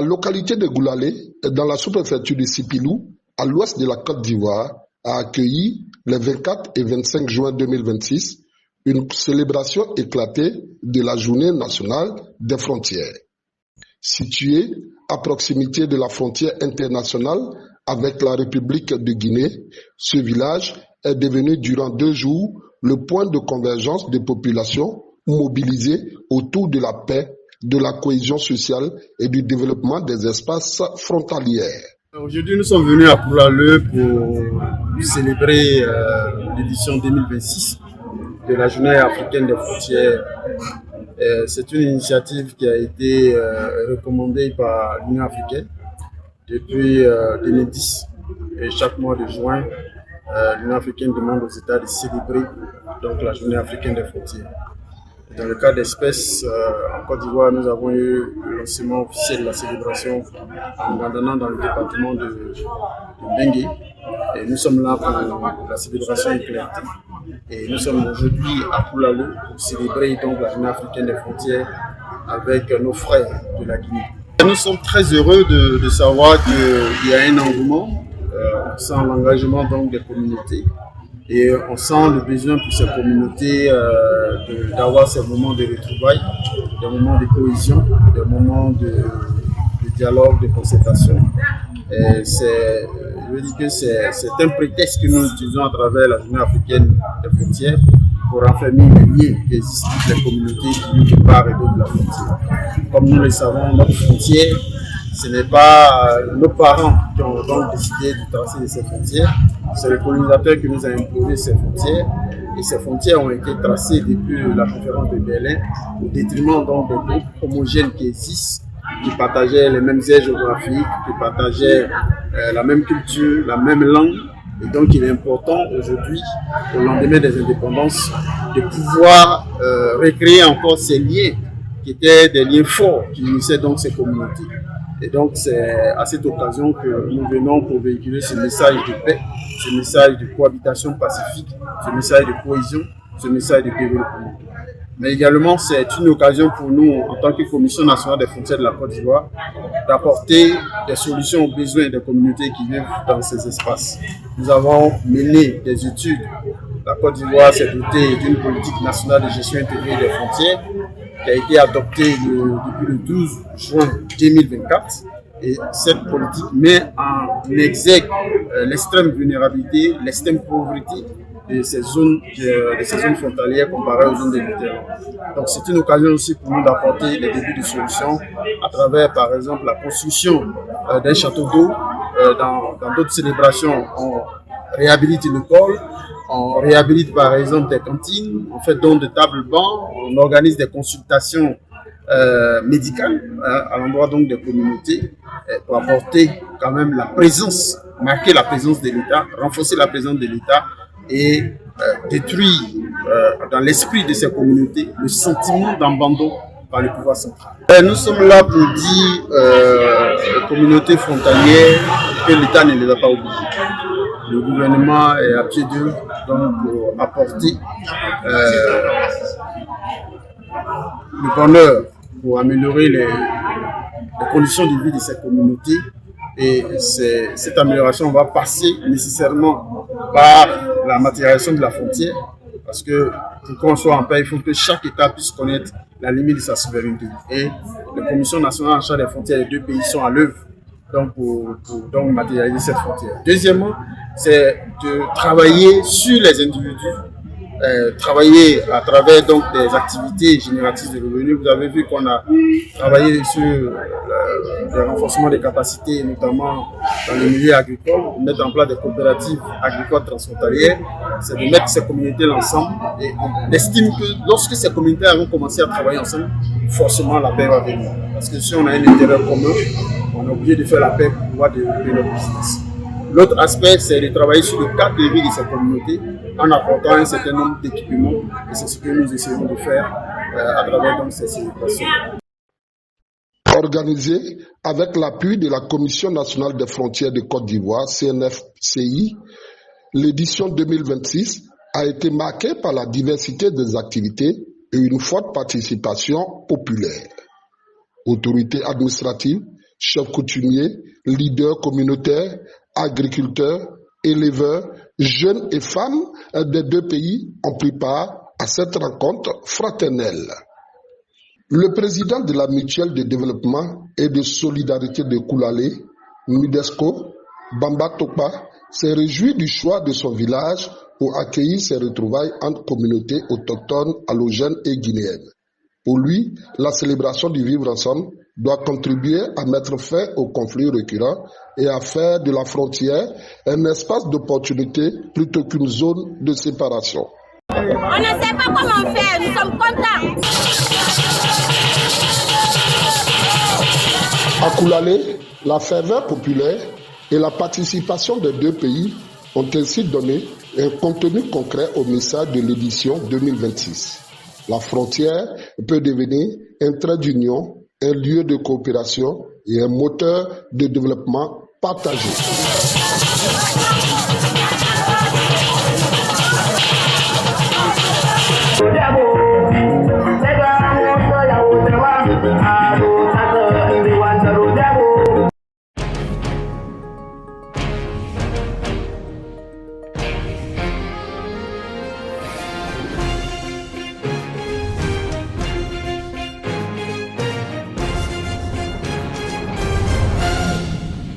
localité de Goulalé, dans la sous-préfecture de Sipilou, à l'ouest de la Côte d'Ivoire, a accueilli les 24 et 25 juin 2026 une célébration éclatée de la Journée nationale des frontières. Située à proximité de la frontière internationale avec la République de Guinée, ce village est devenu durant 2 jours le point de convergence des populations mobilisées autour de la paix, de la cohésion sociale et du développement des espaces frontaliers. Aujourd'hui, nous sommes venus à Poulaleu pour célébrer l'édition 2026 de la Journée africaine des frontières. C'est une initiative qui a été recommandée par l'Union africaine depuis 2010. Et chaque mois de juin, l'Union africaine demande aux États de célébrer donc, la Journée africaine des frontières. Dans le cas d'espèce, en Côte d'Ivoire, nous avons eu le lancement officiel de la célébration en Gandana dans le département de Bengué. Et nous sommes là pour la célébration éclatée. Et nous sommes aujourd'hui à Poulaleu pour célébrer donc la Journée africaine des frontières avec nos frères de la Guinée. Nous sommes très heureux de savoir qu'il y a un engouement, on sent l'engagement donc des communautés. Et on sent le besoin pour ces communautés d'avoir ces moments de retrouvailles, des moments de cohésion, des moments de dialogue, de concertation. Je veux dire que c'est un prétexte que nous utilisons à travers la Journée africaine des frontières pour raffermir les liens qui existent entre les communautés qui vivent de part et d'autre de la frontière. Comme nous le savons, notre frontière, ce n'est pas nos parents qui ont donc décidé de tracer ces frontières, c'est le colonisateur qui nous a imposé ces frontières. Et ces frontières ont été tracées depuis la conférence de Berlin au détriment donc des groupes homogènes qui existent, qui partageaient les mêmes aires géographiques, qui partageaient la même culture, la même langue. Et donc il est important aujourd'hui, au lendemain des indépendances, de pouvoir recréer encore ces liens qui étaient des liens forts qui unissaient donc ces communautés. Et donc c'est à cette occasion que nous venons pour véhiculer ce message de paix, ce message de cohabitation pacifique, ce message de cohésion, ce message de développement. Mais également c'est une occasion pour nous, en tant que Commission nationale des frontières de la Côte d'Ivoire, d'apporter des solutions aux besoins des communautés qui vivent dans ces espaces. Nous avons mené des études. La Côte d'Ivoire s'est dotée d'une politique nationale de gestion intégrée des frontières qui a été adoptée depuis le 12 juin 2024. Et cette politique met en exergue l'extrême vulnérabilité, l'extrême pauvreté de ces zones frontalières comparées aux zones de Méditerranée. Donc c'est une occasion aussi pour nous d'apporter les débuts de solutions à travers par exemple la construction d'un château d'eau. Dans d'autres célébrations, on réhabilite l'école, on réhabilite par exemple des cantines, on fait don de tables-bancs, on organise des consultations médicales à l'endroit donc des communautés pour apporter quand même la présence, marquer la présence de l'État, renforcer la présence de l'État et détruire dans l'esprit de ces communautés le sentiment d'abandon par le pouvoir central. Nous sommes là pour dire aux communautés frontalières que l'État ne les a pas oubliées. Le gouvernement est à pied d'œuvre pour apporter le bonheur, pour améliorer les conditions de vie de ces communautés. Et cette amélioration va passer nécessairement par la matérialisation de la frontière. Parce que pour qu'on soit en paix, il faut que chaque État puisse connaître la limite de sa souveraineté. Et les commissions nationales en charge des frontières des deux pays sont à l'œuvre pour matérialiser cette frontière. Deuxièmement, c'est de travailler sur les individus, travailler à travers donc des activités génératrices de revenus. Vous avez vu qu'on a travaillé sur le renforcement des capacités, notamment dans le milieu agricole, mettre en place des coopératives agricoles transfrontalières, c'est de mettre ces communautés ensemble. Et on estime que lorsque ces communautés vont commencer à travailler ensemble, forcément la paix va venir. Parce que si on a un intérêt commun, on est obligé de faire la paix pour pouvoir développer notre business. L'autre aspect, c'est de travailler sur le cadre de vie de ces communautés en apportant un certain nombre d'équipements. Et c'est ce que nous essayons de faire à travers donc, ces célébrations. Organisée avec l'appui de la Commission nationale des frontières de Côte d'Ivoire, CNFCI, l'édition 2026 a été marquée par la diversité des activités et une forte participation populaire. Autorités administratives, chefs coutumiers, leaders communautaires, agriculteurs, éleveurs, jeunes et femmes des deux pays ont pris part à cette rencontre fraternelle. Le président de la mutuelle de développement et de solidarité de Koulalé, Mudesco, Bamba Tokpa, s'est réjoui du choix de son village pour accueillir ces retrouvailles entre communautés autochtones, allogènes et guinéennes. Pour lui, la célébration du vivre ensemble doit contribuer à mettre fin aux conflits récurrents et à faire de la frontière un espace d'opportunité plutôt qu'une zone de séparation. On ne sait pas comment faire, nous sommes contents. À Koulalé, la ferveur populaire et la participation des deux pays ont ainsi donné un contenu concret au message de l'édition 2026. La frontière peut devenir un trait d'union, un lieu de coopération et un moteur de développement partagé.